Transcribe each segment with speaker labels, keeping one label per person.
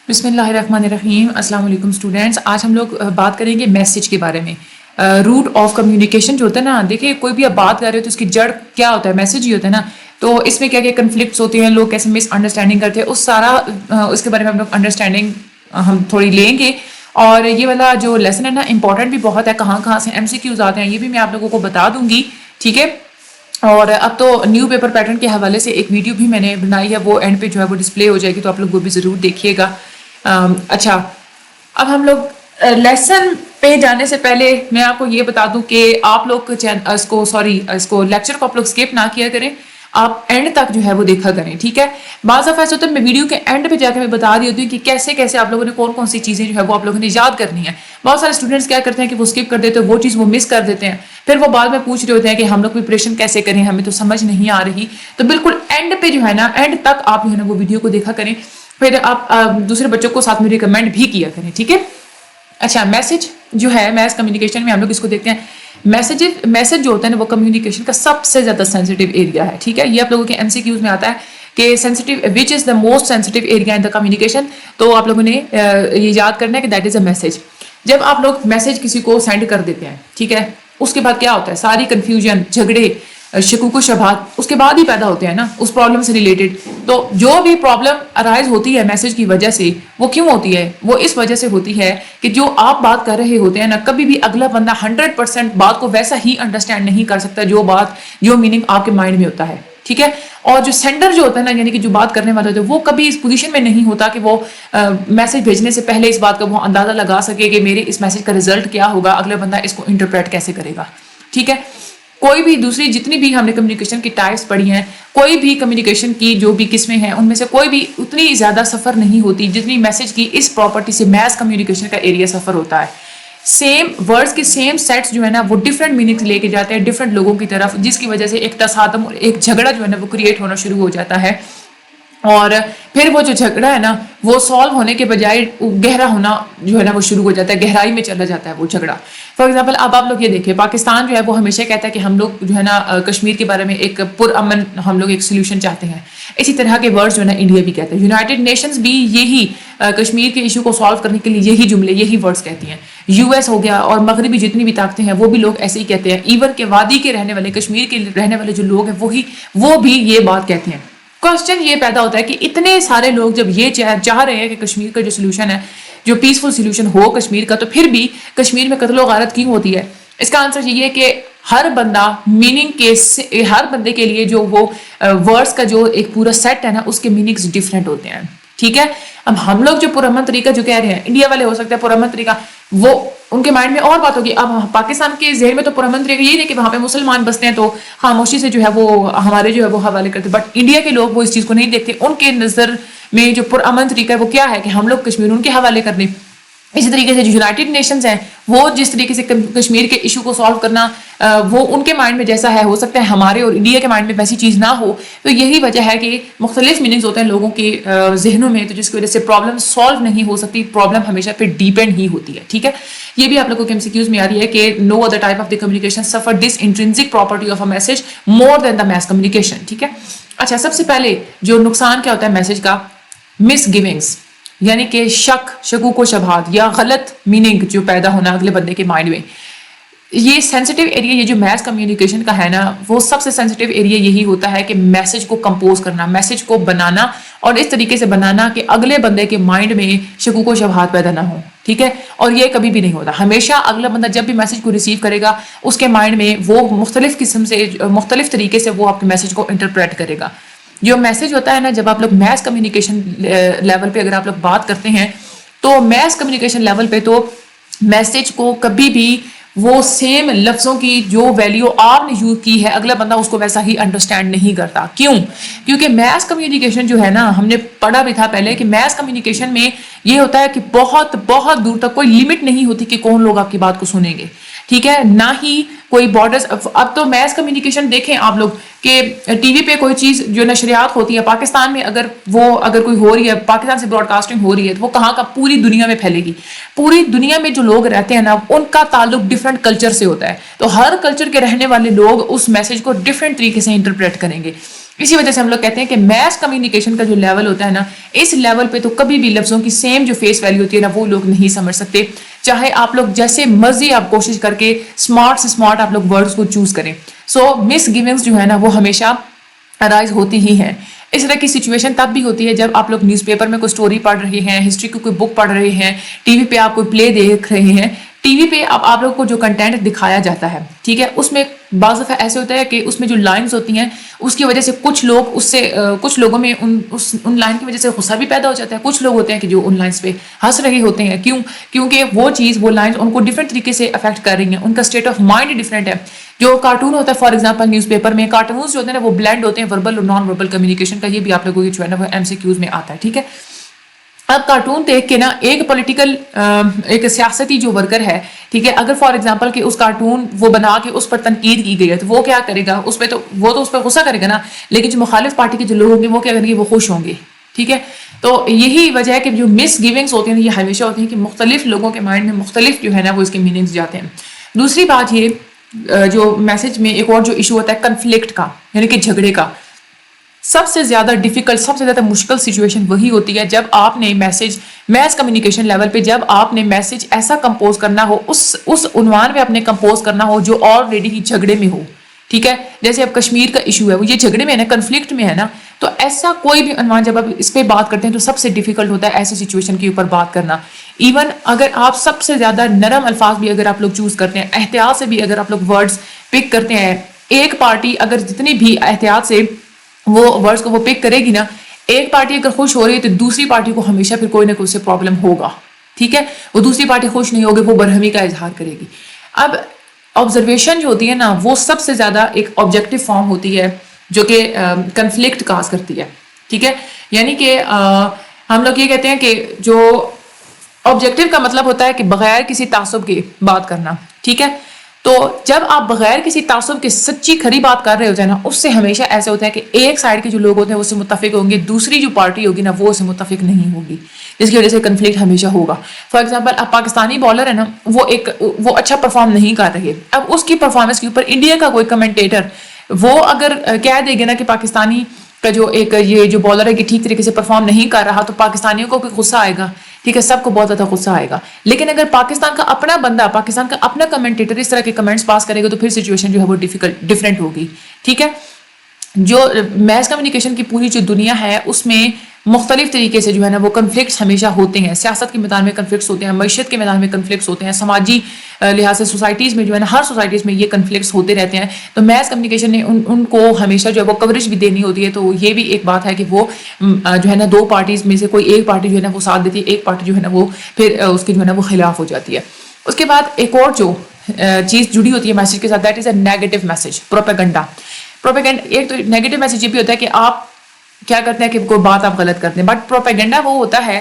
Speaker 1: بسم اللہ الرحمن الرحیم. السلام علیکم اسٹوڈینٹس. آج ہم لوگ بات کریں گے میسج کے بارے میں. روٹ آف کمیونیکیشن جو ہوتا ہے نا، دیکھیں کوئی بھی آپ بات کر رہے ہو تو اس کی جڑ کیا ہوتا ہے؟ میسج ہی ہوتا ہے نا. تو اس میں کیا کیا کنفلکٹس ہوتے ہیں، لوگ کیسے مس انڈرسٹینڈنگ کرتے ہیں، اس کے بارے میں ہم لوگ انڈرسٹینڈنگ ہم تھوڑی لیں گے. اور یہ والا جو لیسن ہے نا، امپورٹنٹ بھی بہت ہے. کہاں کہاں سے ایم سی کیوز آتے ہیں یہ بھی میں آپ لوگوں کو بتا دوں گی. ٹھیک ہے. اور اب تو نیو پیپر پیٹرن کے حوالے سے ایک ویڈیو بھی میں نے بنائی ہے، وہ اینڈ پہ جو ہے وہ ڈسپلے ہو جائے گی، تو آپ لوگ وہ بھی ضرور دیکھیے گا. اچھا، اب ہم لوگ لیسن پہ جانے سے پہلے میں آپ کو یہ بتا دوں کہ آپ لوگ اس کو لیکچر کو آپ لوگ اسکپ نہ کیا کریں، آپ اینڈ تک جو ہے وہ دیکھا کریں. ٹھیک ہے. بعض دفعہ ایسا ہوتا ہے میں ویڈیو کے اینڈ پہ جا کے میں بتا رہی ہوتی ہوں کہ کیسے کیسے آپ لوگوں نے کون کون سی چیزیں جو ہے وہ آپ لوگوں نے یاد کرنی ہے. بہت سارے اسٹوڈنٹس کیا کرتے ہیں کہ وہ اسکپ کر دیتے ہیں، وہ چیز وہ مس کر دیتے ہیں، پھر وہ بعد میں پوچھ رہے ہوتے ہیں کہ ہم لوگ پریپریشن کیسے کریں، ہمیں تو سمجھ نہیں آ رہی. تو بالکل اینڈ پہ جو ہے نا، اینڈ تک آپ جو ہے نا وہ ویڈیو کو دیکھا کریں، پھر آپ دوسرے بچوں کو ساتھ میں ریکمینڈ بھی کیا کریں. ٹھیک ہے. اچھا، میسج جو ہے میس کمیونیکیشن میں ہم لوگ اس کو دیکھتے ہیں. میسج جو ہوتا ہے نا وہ کمیونیکیشن کا سب سے زیادہ سینسٹیو ایریا ہے. ٹھیک ہے. یہ آپ لوگوں کے ایم سی کیوز میں آتا ہے کہ sensitive which is the most sensitive area in the communication. تو آپ لوگوں نے یہ یاد کرنا ہے کہ دیٹ از اے میسج. جب آپ لوگ میسج کسی کو سینڈ کر دیتے ہیں، ٹھیک ہے، اس کے بعد کیا ہوتا ہے؟ ساری کنفیوژن، جھگڑے، شکوک و شبہات اس کے بعد ہی پیدا ہوتے ہیں نا اس پرابلم سے ریلیٹڈ. تو جو بھی پرابلم ارائز ہوتی ہے میسج کی وجہ سے، وہ کیوں ہوتی ہے؟ وہ اس وجہ سے ہوتی ہے کہ جو آپ بات کر رہے ہوتے ہیں نا، کبھی بھی اگلا بندہ 100% بات کو ویسا ہی انڈرسٹینڈ نہیں کر سکتا جو میننگ آپ کے مائنڈ میں ہوتا ہے. ٹھیک ہے. اور جو سینڈر جو ہوتا ہے نا، یعنی کہ جو بات کرنے والا ہوتا ہے، وہ کبھی اس پوزیشن میں نہیں ہوتا کہ وہ میسج بھیجنے سے پہلے اس بات کا وہ اندازہ لگا سکے کہ میرے اس میسج کا رزلٹ کیا ہوگا، اگلا بندہ اس کو انٹرپریٹ کیسے کرے گا. ٹھیک ہے. کوئی بھی دوسری جتنی بھی ہم نے کمیونیکیشن کی ٹائپس پڑھی ہیں، کوئی بھی کمیونیکیشن کی جو بھی قسمیں ہیں ان میں سے کوئی بھی اتنی زیادہ سفر نہیں ہوتی جتنی میسج کی اس پراپرٹی سے میس کمیونیکیشن کا ایریا سفر ہوتا ہے. سیم ورڈز کے سیم سیٹس جو ہے نا وہ ڈفرنٹ میننگس لے کے جاتے ہیں ڈفرنٹ لوگوں کی طرف، جس کی وجہ سے ایک تصادم اور ایک جھگڑا جو ہے نا وہ کریٹ ہونا شروع ہو جاتا ہے. اور پھر وہ جو جھگڑا ہے نا وہ سالو ہونے کے بجائے گہرا ہونا جو ہے نا وہ شروع ہو جاتا ہے، گہرائی میں چلا جاتا ہے وہ جھگڑا. فار ایگزامپل اب آپ لوگ یہ دیکھیں، پاکستان جو ہے وہ ہمیشہ کہتا ہے کہ ہم لوگ جو ہے نا کشمیر کے بارے میں ایک پرامن ہم لوگ ایک سولوشن چاہتے ہیں. اسی طرح کے ورڈز جو ہے نا انڈیا بھی کہتا ہے، یونائٹڈ نیشنز بھی یہی کشمیر کے ایشو کو سالو کرنے کے لیے یہی جملے یہی ورڈز کہتی ہیں. یو ایس ہو گیا اور مغربی جتنی بھی طاقتیں ہیں وہ بھی لوگ ایسے ہی کہتے ہیں. ایون کہ وادی کے رہنے والے، کشمیر کے رہنے والے جو لوگ ہیں وہ بھی یہ بات کہتے ہیں. کوسچن یہ پیدا ہوتا ہے کہ اتنے سارے لوگ جب یہ چاہ رہے ہیں کہ کشمیر کا جو سولوشن ہے، جو پیسفل سولوشن ہو کشمیر کا، تو پھر بھی کشمیر میں قتل و غارت کیوں ہوتی ہے؟ اس کا آنسر یہ ہے کہ ہر بندہ میننگ کے ہر بندے کے لیے جو وہ ورڈز کا جو ایک پورا سیٹ ہے نا، اس کے میننگز ڈفرینٹ ہوتے ہیں. ٹھیک ہے. اب ہم لوگ جو پرامن طریقہ جو کہہ رہے ہیں، انڈیا والے ہو سکتے ہیں پرامن طریقہ، وہ ان کے مائنڈ میں اور بات ہوگی. اب پاکستان کے ذہن میں تو پرامن طریقہ یہی ہے کہ وہاں پہ مسلمان بستے ہیں تو خاموشی سے جو ہے وہ ہمارے جو ہے وہ حوالے کرتے. بٹ انڈیا کے لوگ وہ اس چیز کو نہیں دیکھتے. ان کے نظر میں جو پرامن طریقہ ہے وہ کیا ہے کہ ہم لوگ کشمیر ان کے حوالے کر دیں. اسی طریقے سے جو یونائٹڈ نیشنز ہیں، وہ جس طریقے سے کشمیر کے ایشو کو سالو کرنا وہ ان کے مائنڈ میں جیسا ہے، ہو سکتا ہے ہمارے اور انڈیا کے مائنڈ میں ویسی چیز نہ ہو. تو یہی وجہ ہے کہ مختلف میننگز ہوتے ہیں لوگوں کے ذہنوں میں، تو جس کی وجہ سے پرابلم سالو نہیں ہو سکتی، پرابلم ہمیشہ پہ ڈیپینڈ ہی ہوتی ہے. ٹھیک ہے. یہ بھی آپ لوگوں کے ایم سی کیوز میں آ رہی ہے کہ no other type of the communication suffer this intrinsic property of a message more than the mass communication. ٹھیک ہے. اچھا، سب سے پہلے جو نقصان کیا ہوتا ہے میسج کا؟ مس گیونگس، یعنی کہ شکوک و شبہات یا غلط میننگ جو پیدا ہونا اگلے بندے کے مائنڈ میں. یہ سینسٹیو ایریا، یہ جو میس کمیونیکیشن کا ہے نا، وہ سب سے سینسٹیو ایریا یہی ہوتا ہے کہ میسج کو کمپوز کرنا، میسج کو بنانا اور اس طریقے سے بنانا کہ اگلے بندے کے مائنڈ میں شکوک و شبہات پیدا نہ ہو. ٹھیک ہے. اور یہ کبھی بھی نہیں ہوتا. ہمیشہ اگلا بندہ جب بھی میسج کو ریسیو کرے گا، اس کے مائنڈ میں وہ مختلف قسم سے مختلف طریقے سے وہ آپ کے میسج کو انٹرپریٹ کرے گا. جو میسج ہوتا ہے نا، جب آپ لوگ میس کمیونیکیشن لیول پہ اگر آپ لوگ بات کرتے ہیں تو میس کمیونیکیشن لیول پہ تو میسج کو کبھی بھی وہ سیم لفظوں کی جو ویلیو آپ نے یوز کی ہے اگلا بندہ اس کو ویسا ہی انڈرسٹینڈ نہیں کرتا. کیوں؟ کیونکہ میس کمیونیکیشن جو ہے نا، ہم نے پڑھا بھی تھا پہلے کہ میس کمیونیکیشن میں یہ ہوتا ہے کہ بہت بہت دور تک کوئی لمٹ نہیں ہوتی کہ کون لوگ آپ کی بات کو سنیں گے. ٹھیک ہے. نہ ہی کوئی بارڈرز. اب تو میس کمیونیکیشن دیکھیں آپ لوگ کہ ٹی وی پہ کوئی چیز جو نشریات ہوتی ہے پاکستان میں، اگر کوئی ہو رہی ہے، پاکستان سے براڈ کاسٹنگ ہو رہی ہے، تو وہ کہاں کا؟ پوری دنیا میں پھیلے گی. پوری دنیا میں جو لوگ رہتے ہیں نا، ان کا تعلق ڈفرینٹ کلچر سے ہوتا ہے. تو ہر کلچر کے رہنے والے لوگ اس میسج کو ڈفرینٹ طریقے سے انٹرپریٹ کریں گے. اسی وجہ سے ہم لوگ کہتے ہیں کہ میس کمیونیکیشن کا جو لیول ہوتا ہے نا، اس لیول پہ تو کبھی بھی لفظوں کی سیم جو فیس ویلیو ہوتی ہے نا وہ لوگ نہیں سمجھ سکتے، چاہے آپ لوگ جیسے مرضی آپ کوشش کر کے اسمارٹ سے اسمارٹ آپ لوگ ورڈز کو چوز کریں. سو مس گیونگس جو ہے نا وہ ہمیشہ ارائز ہوتی ہی ہیں. اس طرح کی سچویشن تب بھی ہوتی ہے جب آپ لوگ نیوز پیپر میں کوئی سٹوری پڑھ رہے ہیں، ہسٹری کی کوئی بک پڑھ رہے ہیں، ٹی وی پہ آپ کوئی پلے دیکھ رہے ہیں. ٹی وی پہ اب آپ لوگ کو جو کنٹینٹ دکھایا جاتا ہے، ٹھیک ہے، اس میں بعض دفعہ ایسے ہوتا ہے کہ اس میں جو لائنز ہوتی ہیں اس کی وجہ سے کچھ لوگ کچھ لوگوں میں ان لائن کی وجہ سے غصہ بھی پیدا ہو جاتا ہے. کچھ لوگ ہوتے ہیں کہ جو ان لائنز پہ ہنس رہے ہوتے ہیں. کیونکہ وہ لائنز ان کو ڈفرینٹ طریقے سے افیکٹ کر رہی ہیں، ان کا اسٹیٹ آف مائنڈ ڈفرینٹ ہے. جو کارٹون ہوتا ہے فار ایگزامپل نیوز پیپر میں کارٹونز جو ہوتے ہیں نا وہ بلینڈ ہوتے ہیں وربل اور نان وربل کمیونیکیشن کا. یہ بھی آپ لوگوں کی جو ہے نا وہ MCQs میں آتا ہے. ٹھیک ہے، اب کارٹون دیکھ کے نا ایک سیاستی جو ورکر ہے، ٹھیک ہے، اگر فار ایگزامپل کہ اس کارٹون وہ بنا کے اس پر تنقید کی گئی ہے تو وہ کیا کرے گا، اس پہ غصہ کرے گا نا. لیکن جو مخالف پارٹی کے جو لوگ ہوں گے وہ کیا کریں گے، وہ خوش ہوں گے. ٹھیک ہے، تو یہی وجہ ہے کہ جو مس گیونگس ہوتی ہیں یہ ہمیشہ ہوتی ہیں کہ مختلف لوگوں کے مائنڈ میں مختلف جو ہے نا وہ اس کے میننگز جاتے ہیں. دوسری بات یہ جو میسج میں ایک اور جو ایشو ہوتا ہے کنفلکٹ کا، یعنی کہ جھگڑے کا. سب سے زیادہ ڈیفیکلٹ، سب سے زیادہ مشکل سچویشن وہی ہوتی ہے جب آپ نے میس کمیونیکیشن لیول پہ جب آپ نے میسج ایسا کمپوز کرنا ہو، اس عنوان پہ اپنے کمپوز کرنا ہو جو آلریڈی ہی جھگڑے میں ہو. ٹھیک ہے، جیسے اب کشمیر کا ایشو ہے وہ یہ جھگڑے میں ہے نا، کنفلکٹ میں ہے نا. تو ایسا کوئی بھی عنوان جب آپ اس پہ بات کرتے ہیں تو سب سے ڈیفیکلٹ ہوتا ہے ایسی سچویشن کے اوپر بات کرنا. ایون اگر آپ سب سے زیادہ نرم الفاظ بھی اگر آپ لوگ چوز کرتے ہیں، احتیاط سے بھی اگر آپ لوگ ورڈز پک کرتے ہیں، ایک پارٹی اگر جتنی بھی احتیاط سے وہ ورڈز کو وہ پک کرے گی نا، ایک پارٹی اگر خوش ہو رہی ہے تو دوسری پارٹی کو ہمیشہ پھر کوئی نہ کوئی سے پرابلم ہوگا. ٹھیک ہے، وہ دوسری پارٹی خوش نہیں ہوگی، وہ برہمی کا اظہار کرے گی. اب آبزرویشن جو ہوتی ہے نا وہ سب سے زیادہ ایک آبجیکٹو فارم ہوتی ہے جو کہ کنفلکٹ کاز کرتی ہے. ٹھیک ہے، یعنی کہ ہم لوگ یہ کہتے ہیں کہ جو آبجیکٹو کا مطلب ہوتا ہے کہ بغیر کسی تعصب کے بات کرنا. ٹھیک ہے، تو جب آپ بغیر کسی تعصب کے سچی کھری بات کر رہے ہوتے ہیں نا، اس سے ہمیشہ ایسے ہوتا ہے کہ ایک سائڈ کے جو لوگ ہوتے ہیں وہ اس سے متفق ہوں گے، دوسری جو پارٹی ہوگی نا وہ اس سے متفق نہیں ہوگی، جس کی وجہ سے کنفلکٹ ہمیشہ ہوگا. فار ایگزامپل اب پاکستانی بالر ہے نا، وہ اچھا پرفارم نہیں کر رہے. اب اس کی پرفارمنس کے اوپر انڈیا کا کوئی کمنٹیٹر وہ اگر کہہ دے گا نا کہ پاکستانی کا یہ جو بالر ہے کہ ٹھیک طریقے سے پرفارم نہیں کر رہا، تو پاکستانیوں کو کوئی غصہ آئے گا. ٹھیک ہے، سب کو بہت زیادہ غصہ آئے گا. لیکن اگر پاکستان کا اپنا بندہ، پاکستان کا اپنا کمنٹیٹر اس طرح کے کمنٹس پاس کرے گا تو پھر سچویشن جو ہے وہ ڈیفرنٹ ہوگی. ٹھیک ہے، جو میس کمیونیکیشن کی پوری جو دنیا ہے اس میں مختلف طریقے سے جو ہے نا وہ کنفلکٹس ہمیشہ ہوتے ہیں. سیاست کے میدان میں کنفلکٹس ہوتے ہیں، معیشت کے میدان میں کنفلکٹس ہوتے ہیں، سماجی لحاظ سے سوسائٹیز میں جو ہے نا ہر سوسائٹیز میں یہ کنفلکٹس ہوتے رہتے ہیں. تو میس کمیونیکیشن نے ان کو ہمیشہ جو ہے وہ کوریج بھی دینی ہوتی ہے. تو یہ بھی ایک بات ہے کہ وہ جو ہے نا دو پارٹیز میں سے کوئی ایک پارٹی جو ہے نا وہ ساتھ دیتی ہے، ایک پارٹی جو ہے نا وہ پھر اس کی جو ہے نا وہ خلاف ہو جاتی ہے. اس کے بعد ایک اور جو چیز جڑی ہوتی ہے میسج کے ساتھ، that is a negative message, propaganda. ایک تو نیگیٹو میسج یہ بھی ہوتا ہے کہ آپ کیا کرتے ہیں کہ کوئی بات آپ غلط کرتے ہیں، بٹ پروپیگنڈا وہ ہوتا ہے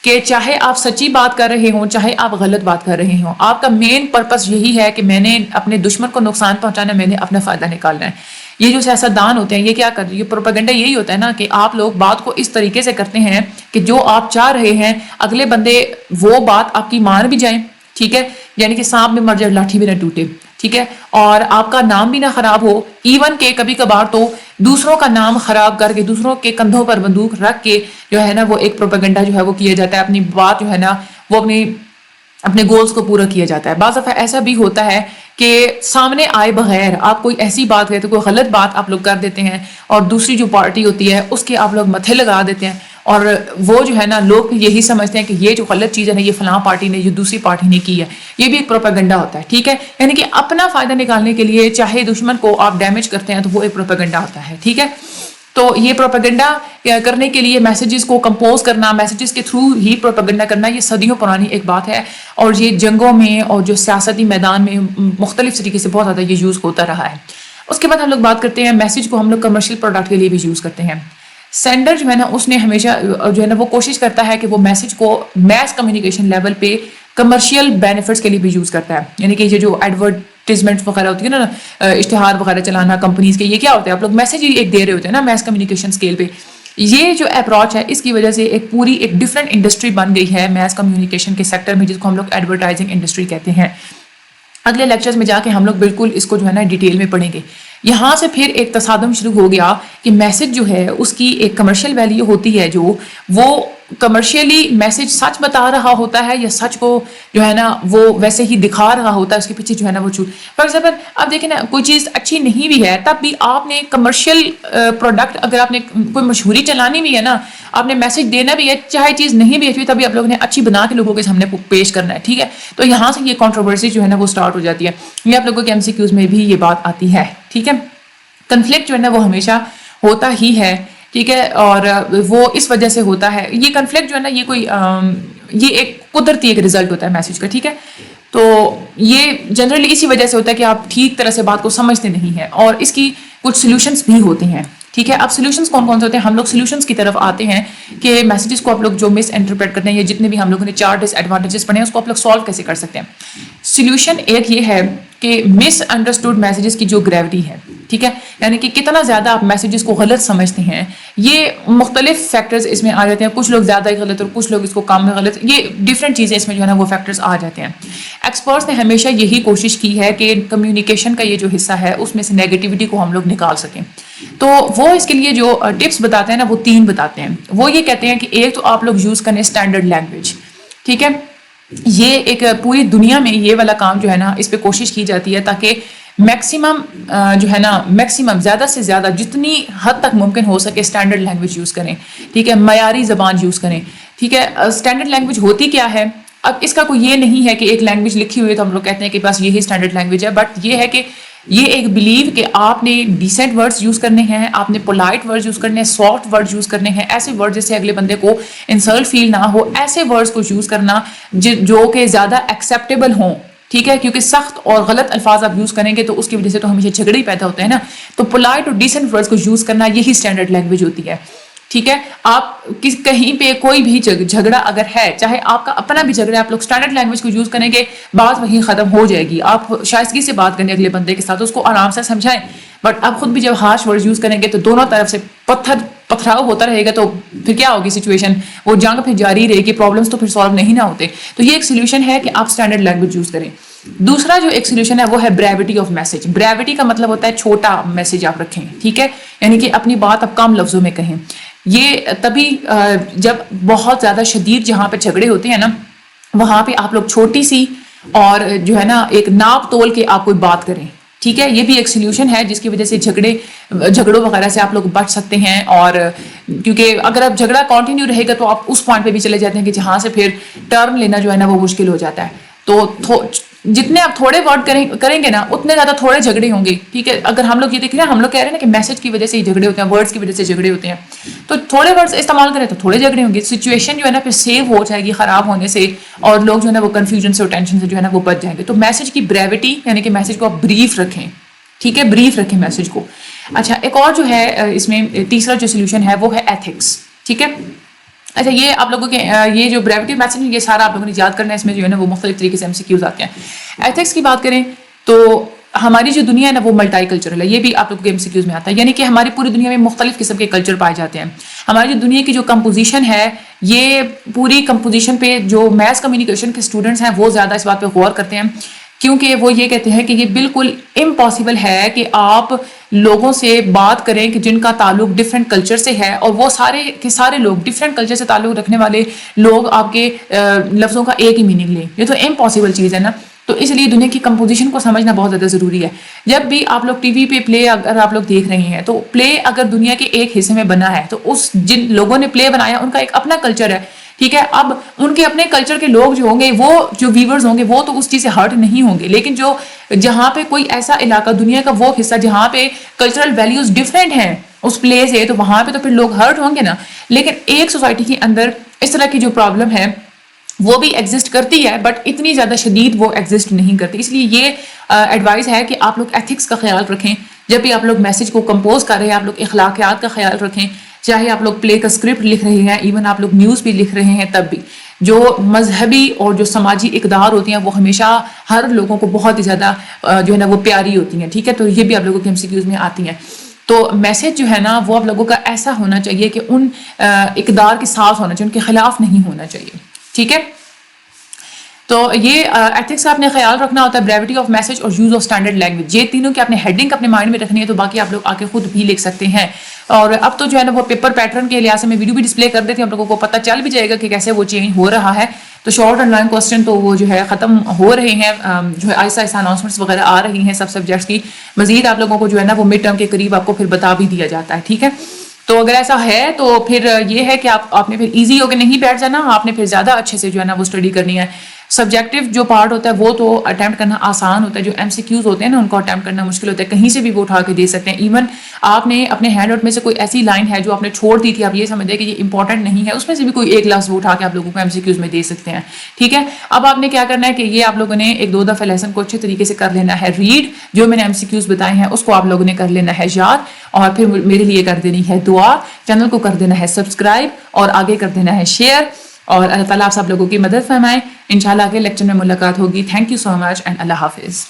Speaker 1: کہ چاہے آپ سچی بات کر رہے ہوں چاہے آپ غلط بات کر رہے ہوں، آپ کا مین پرپس یہی ہے کہ میں نے اپنے دشمن کو نقصان پہنچانا، میں نے اپنا فائدہ نکالنا ہے. یہ جو سیاستدان ہوتے ہیں یہ کیا کر رہے ہیں، یہ پروپیگنڈا یہی ہوتا ہے نا کہ آپ لوگ بات کو اس طریقے سے کرتے ہیں کہ جو آپ چاہ رہے ہیں اگلے بندے وہ بات آپ کی مان بھی جائیں. ٹھیک ہے، یعنی کہ سانپ بھی مر جائے لاٹھی بھی نہ ٹوٹے. ٹھیک ہے، اور آپ کا نام بھی نہ خراب ہو. ایون کہ کبھی کبھار تو دوسروں کا نام خراب کر کے دوسروں کے کندھوں پر بندوق رکھ کے جو ہے نا وہ ایک پروپیگنڈا جو ہے وہ کیا جاتا ہے. اپنی بات جو ہے نا وہ اپنے گولز کو پورا کیا جاتا ہے. بعض دفعہ ایسا بھی ہوتا ہے کہ سامنے آئے بغیر آپ کوئی ایسی بات کہتے، کوئی غلط بات آپ لوگ کر دیتے ہیں اور دوسری جو پارٹی ہوتی ہے اس کے آپ لوگ متھے لگا دیتے ہیں، اور وہ جو ہے نا لوگ یہی سمجھتے ہیں کہ یہ جو غلط چیز ہے نا یہ فلاں پارٹی نے، یہ دوسری پارٹی نے کی ہے. یہ بھی ایک پروپیگنڈا ہوتا ہے. ٹھیک ہے، یعنی کہ اپنا فائدہ نکالنے کے لیے چاہے دشمن کو آپ ڈیمیج کرتے ہیں تو وہ ایک پروپیگنڈا ہوتا ہے. ٹھیک ہے، تو یہ پروپیگنڈا کرنے کے لیے میسیجز کو کمپوز کرنا، میسیجز کے تھرو ہی پروپیگنڈا کرنا، یہ صدیوں پرانی ایک بات ہے. اور یہ جنگوں میں اور جو سیاستی میدان میں مختلف طریقے سے بہت زیادہ یہ یوز ہوتا رہا ہے. اس کے بعد ہم لوگ بات کرتے ہیں میسیج کو ہم لوگ کمرشل پروڈکٹ کے لیے بھی یوز کرتے ہیں. سینڈر جو ہے نا اس نے ہمیشہ جو ہے نا وہ کوشش کرتا ہے کہ وہ میسج کو میس کمیونیکیشن لیول پہ کمرشیل بینیفٹس کے لیے بھی یوز کرتا ہے. یعنی کہ یہ جو ایڈورٹیزمنٹ وغیرہ ہوتی ہے نا، اشتہار وغیرہ چلانا کمپنیز کے، یہ کیا ہوتا ہے، آپ لوگ میسج ہی ایک دے رہے ہوتے ہیں نا میس کمیونیکیشن اسکیل پہ. یہ جو اپروچ ہے اس کی وجہ سے ایک پوری ایک ڈفرینٹ انڈسٹری بن گئی ہے میس کمیونیکیشن کے سیکٹر میں، جس کو ہم لوگ ایڈورٹائزنگ انڈسٹری کہتے ہیں. اگلے لیکچرز میں جا کے ہم لوگ بالکل اس کو جو ہے نا ڈیٹیل میں پڑھیں گے. یہاں سے پھر ایک تصادم شروع ہو گیا کہ میسج جو ہے اس کی ایک کمرشل ویلیو ہوتی ہے، جو وہ کمرشیلی میسج سچ بتا رہا ہوتا ہے یا سچ کو جو ہے نا وہ ویسے ہی دکھا رہا ہوتا ہے، اس کے پیچھے جو ہے نا وہ جھوٹ. فار ایگزامپل اب دیکھیں نا، کوئی چیز اچھی نہیں بھی ہے تب بھی آپ نے کمرشل پروڈکٹ، اگر آپ نے کوئی مشہوری چلانی بھی ہے نا، آپ نے میسج دینا بھی ہے، چاہے چیز نہیں بھی اچھی تبھی آپ لوگوں نے اچھی بنا کے لوگوں کے سامنے پیش کرنا ہے. ٹھیک ہے، تو یہاں سے یہ کنٹروورسی جو ہے نا وہ سٹارٹ ہو جاتی ہے. یہ آپ لوگوں کے MCQs میں بھی یہ بات آتی ہے. ٹھیک ہے، کنفلکٹ جو ہے نا وہ ہمیشہ ہوتا ہی ہے. ٹھیک ہے، اور وہ اس وجہ سے ہوتا ہے. یہ کنفلکٹ جو ہے نا یہ کوئی یہ ایک قدرتی ایک رزلٹ ہوتا ہے میسج کا. ٹھیک ہے، تو یہ جنرلی اسی وجہ سے ہوتا ہے کہ آپ ٹھیک طرح سے بات کو سمجھتے نہیں ہیں، اور اس کی کچھ سولوشنس بھی ہوتے ہیں. ٹھیک ہے، اب سولوشنس کون کون سے ہوتے ہیں؟ ہم لوگ سولوشنس کی طرف آتے ہیں کہ میسیجز کو آپ لوگ جو مس انٹرپریٹ کرتے ہیں، یا جتنے بھی ہم لوگوں نے 4 ڈس ایڈوانٹیجز پڑھے ہیں، اس کو آپ لوگ سالو کیسے کر سکتے ہیں. سولوشن ایک یہ ہے کہ مس انڈرسٹوڈ میسیجز کی جو گریوٹی ہے، ٹھیک ہے، یعنی کہ کتنا زیادہ آپ میسیجز کو غلط سمجھتے ہیں. یہ مختلف فیکٹرز اس میں آ جاتے ہیں، کچھ لوگ زیادہ ہی غلط اور کچھ لوگ اس کو کم میں غلط، یہ ڈفرینٹ چیزیں اس میں جو ہے نا وہ فیکٹرز آ جاتے ہیں. ایکسپرٹس نے ہمیشہ یہی کوشش کی ہے کہ کمیونیکیشن کا یہ جو حصہ ہے اس میں سے نیگیٹیوٹی کو ہم لوگ نکال سکیں. تو وہ اس کے لیے جو ٹپس بتاتے ہیں نا وہ 3 بتاتے ہیں. وہ یہ کہتے ہیں کہ ایک تو آپ لوگ یوز کریں اسٹینڈرڈ لینگویج. ٹھیک ہے، یہ ایک پوری دنیا میں یہ والا کام جو ہے نا اس پہ کوشش کی جاتی ہے تاکہ میکسیمم جو ہے نا میکسیمم زیادہ سے زیادہ جتنی حد تک ممکن ہو سکے اسٹینڈرڈ لینگویج یوز کریں. ٹھیک ہے، معیاری زبان یوز کریں. ٹھیک ہے، اسٹینڈرڈ لینگویج ہوتی کیا ہے؟ اب اس کا کوئی یہ نہیں ہے کہ ایک لینگویج لکھی ہوئی ہے تو ہم لوگ کہتے ہیں کہ بس یہی اسٹینڈرڈ لینگویج ہے، بٹ یہ ہے کہ یہ ایک بلیو کہ آپ نے ڈیسنٹ ورڈز یوز کرنے ہیں، آپ نے پولائٹ ورڈز یوز کرنے ہیں، سافٹ ورڈز یوز کرنے ہیں، ایسے ورڈ جس سے اگلے بندے کو انسلٹ فیل نہ ہو، ایسے ورڈز کو یوز کرنا جو کہ زیادہ ایکسیپٹیبل ہوں. ٹھیک ہے، کیونکہ سخت اور غلط الفاظ آپ یوز کریں گے تو اس کی وجہ سے تو ہمیشہ جھگڑے ہی پیدا ہوتے ہیں نا. تو پولائٹ اور ڈیسنٹ ورڈز کو یوز کرنا یہی اسٹینڈرڈ لینگویج ہوتی ہے. ٹھیک ہے، آپ کہیں پہ کوئی بھی جھگڑا اگر ہے، چاہے آپ کا اپنا بھی جھگڑا ہے، آپ لوگ اسٹینڈرڈ لینگویج کو یوز کریں گے، بات وہیں ختم ہو جائے گی. آپ شائستگی سے بات کریں اگلے بندے کے ساتھ، اس کو آرام سے سمجھائیں. بٹ آپ خود بھی جب ہارش ورڈ یوز کریں گے تو دونوں طرف سے پتھراؤ ہوتا رہے گا، تو پھر کیا ہوگی سچویشن؟ وہ جنگ پھر جاری رہے گی، پرابلمس تو پھر سالو نہیں نہ ہوتے. تو یہ ایک سولوشن ہے کہ آپ اسٹینڈرڈ لینگویج یوز کریں. دوسرا جو ایک سولوشن ہے وہ ہے بریوٹی آف میسج. بریوٹی کا مطلب ہوتا ہے چھوٹا میسج آپ رکھیں. ٹھیک ہے، یعنی کہ اپنی بات آپ کم لفظوں میں کہیں. یہ تبھی جب بہت زیادہ شدید جہاں پہ جھگڑے ہوتے ہیں نا، وہاں پہ آپ لوگ چھوٹی سی اور جو ہے نا ایک ناپ تول کے آپ کوئی بات کریں. ٹھیک ہے، یہ بھی ایک سولوشن ہے جس کی وجہ سے جھگڑوں وغیرہ سے آپ لوگ بچ سکتے ہیں. اور کیونکہ اگر آپ جھگڑا کنٹینیو رہے گا تو آپ اس پوائنٹ پہ بھی چلے جاتے ہیں کہ جہاں سے پھر ٹرن لینا جو ہے نا وہ مشکل ہو جاتا ہے. تو جتنے آپ تھوڑے ورڈ کریں گے نا اتنے زیادہ تھوڑے جھگڑے ہوں گے. ٹھیک ہے، اگر ہم لوگ یہ دیکھ رہے ہیں، ہم لوگ کہہ رہے ہیں نا کہ میسج کی وجہ سے ہی جھگڑے ہوتے ہیں، ورڈز کی وجہ سے جھگڑے ہوتے ہیں، تو تھوڑے ورڈز استعمال کریں تو تھوڑے جھگڑے ہوں گے. سچویشن جو ہے نا پھر سیو ہو جائے گی خراب ہونے سے، اور لوگ جو ہے نا وہ کنفیوژن سے اور ٹینشن سے جو ہے نا وہ بچ جائیں گے. تو میسج کی بریوٹی یعنی کہ میسج کو آپ بریف رکھیں. ٹھیک ہے، بریف رکھیں میسج کو. اچھا، ایک اور جو ہے اس میں تیسرا جو سولوشن ہے وہ ہے ایتھکس. ٹھیک ہے، اچھا یہ آپ لوگوں کے یہ جو بریوٹی میسج یہ سارا آپ لوگوں نے یاد کرنا ہے. اس میں جو ہے نا وہ مختلف طریقے سے MCQs آتے ہیں. ایتھکس کی بات کریں تو ہماری جو دنیا ہے نا وہ ملٹائی کلچرل ہے. یہ بھی آپ لوگوں کے MCQs میں آتا ہے، یعنی کہ ہماری پوری دنیا میں مختلف قسم کے کلچر پائے جاتے ہیں. ہماری جو دنیا کی جو کمپوزیشن ہے، یہ پوری کمپوزیشن پہ جو میس کمیونیکیشن کے اسٹوڈنٹس ہیں وہ زیادہ اس بات پہ غور کرتے ہیں، کیونکہ وہ یہ کہتے ہیں کہ یہ بالکل امپاسبل ہے کہ آپ لوگوں سے بات کریں کہ جن کا تعلق ڈفرینٹ کلچر سے ہے، اور وہ سارے کے سارے لوگ ڈفرینٹ کلچر سے تعلق رکھنے والے لوگ آپ کے لفظوں کا ایک ہی میننگ لیں. یہ تو امپاسبل چیز ہے نا. تو اس لیے دنیا کی کمپوزیشن کو سمجھنا بہت زیادہ ضروری ہے. جب بھی آپ لوگ ٹی وی پہ پلے اگر آپ لوگ دیکھ رہے ہیں تو پلے اگر دنیا کے ایک حصے میں بنا ہے تو اس جن لوگوں نے پلے بنایا ان کا ایک اپنا کلچر ہے. ٹھیک ہے، اب ان کے اپنے کلچر کے لوگ جو ہوں گے، وہ جو ویورز ہوں گے وہ تو اس چیز سے ہرٹ نہیں ہوں گے، لیکن جو جہاں پہ کوئی ایسا علاقہ دنیا کا وہ حصہ جہاں پہ کلچرل ویلیوز ڈفرینٹ ہیں اس پلے سے، تو وہاں پہ تو پھر لوگ ہرٹ ہوں گے نا. لیکن ایک سوسائٹی کے اندر اس طرح کی جو پرابلم ہے وہ بھی ایگزسٹ کرتی ہے، بٹ اتنی زیادہ شدید وہ ایگزسٹ نہیں کرتی. اس لیے یہ ایڈوائز ہے کہ آپ لوگ ایتھکس کا خیال رکھیں. جب بھی آپ لوگ میسج کو کمپوز کر رہے ہیں، آپ لوگ اخلاقیات کا خیال رکھیں. چاہے آپ لوگ پلے کا اسکرپٹ لکھ رہے ہیں، ایون آپ لوگ نیوز بھی لکھ رہے ہیں، تب بھی جو مذہبی اور جو سماجی اقدار ہوتی ہیں وہ ہمیشہ ہر لوگوں کو بہت ہی زیادہ جو ہے نا وہ پیاری ہوتی ہیں. ٹھیک ہے، تو یہ بھی آپ لوگوں کے MCQs میں آتی ہیں. تو میسج جو ہے نا وہ آپ لوگوں کا ایسا ہونا چاہیے کہ ان اقدار کے ساتھ ہونا چاہیے، ان کے خلاف نہیں ہونا چاہیے. ٹھیک ہے، تو یہ ایتھکس کا اپنے خیال رکھنا ہوتا ہے، بریوٹی آف میسج اور یوز آف اسٹینڈرڈ لینگویج، یہ تینوں کی اپنے ہیڈنگ اپنے مائنڈ میں رکھنی ہے، تو باقی آپ لوگ آ کے خود بھی لکھ سکتے ہیں. اور اب تو جو ہے نا وہ پیپر پیٹرن کے لحاظ سے میں ویڈیو بھی ڈسپلے کر دیتی ہوں، آپ لوگوں کو پتہ چل بھی جائے گا کہ کیسے وہ چینج ہو رہا ہے. تو شارٹ اینڈ لانگ کوسچن تو وہ جو ہے ختم ہو رہے ہیں، جو ہے آہستہ آہستہ اناؤنسمنٹس وغیرہ آ رہی ہیں سب سبجیکٹس کی. مزید آپ لوگوں کو جو ہے نا وہ مڈ ٹرم کے قریب آپ کو پھر بتا بھی دیا جاتا ہے. ٹھیک ہے، تو اگر ایسا ہے تو پھر یہ ہے کہ آپ نے پھر ایزی ہو کے نہیں بیٹھ جانا، آپ نے پھر زیادہ اچھے سے جو ہے نا وہ اسٹڈی کرنی ہے. سبجیکٹو جو پارٹ ہوتا ہے وہ تو اٹیمپٹ کرنا آسان ہوتا ہے، جو ایم سی کیوز ہوتے ہیں نا ان کو اٹیمپٹ کرنا مشکل ہوتا ہے، کہیں سے بھی وہ اٹھا کے دے سکتے ہیں. ایون آپ نے اپنے ہینڈ آؤٹ میں سے کوئی ایسی لائن ہے جو آپ نے چھوڑ دی تھی، آپ یہ سمجھتے ہیں کہ یہ امپورٹنٹ نہیں ہے، اس میں سے بھی کوئی ایک لفظ وہ اٹھا کے آپ لوگوں کو ایم سی کیوز میں دے سکتے ہیں. ٹھیک ہے، اب آپ نے کیا کرنا ہے کہ یہ آپ لوگوں نے ایک دو دفعہ لیسن کو اچھے طریقے سے کر لینا ہے ریڈ، جو میں نے ایم سی کیوز بتائے ہیں اس کو آپ لوگوں نے کر لینا ہے یاد، اور پھر میرے لیے کر دینی ہے دعا، چینل کو کر دینا ہے سبسکرائب اور آگے کر دینا ہے شیئر، اور اللہ تعالیٰ آپ سب لوگوں کی مدد فرمائے. انشاءاللہ اگلے لیکچر میں ملاقات ہوگی. Thank you so much and اللہ حافظ.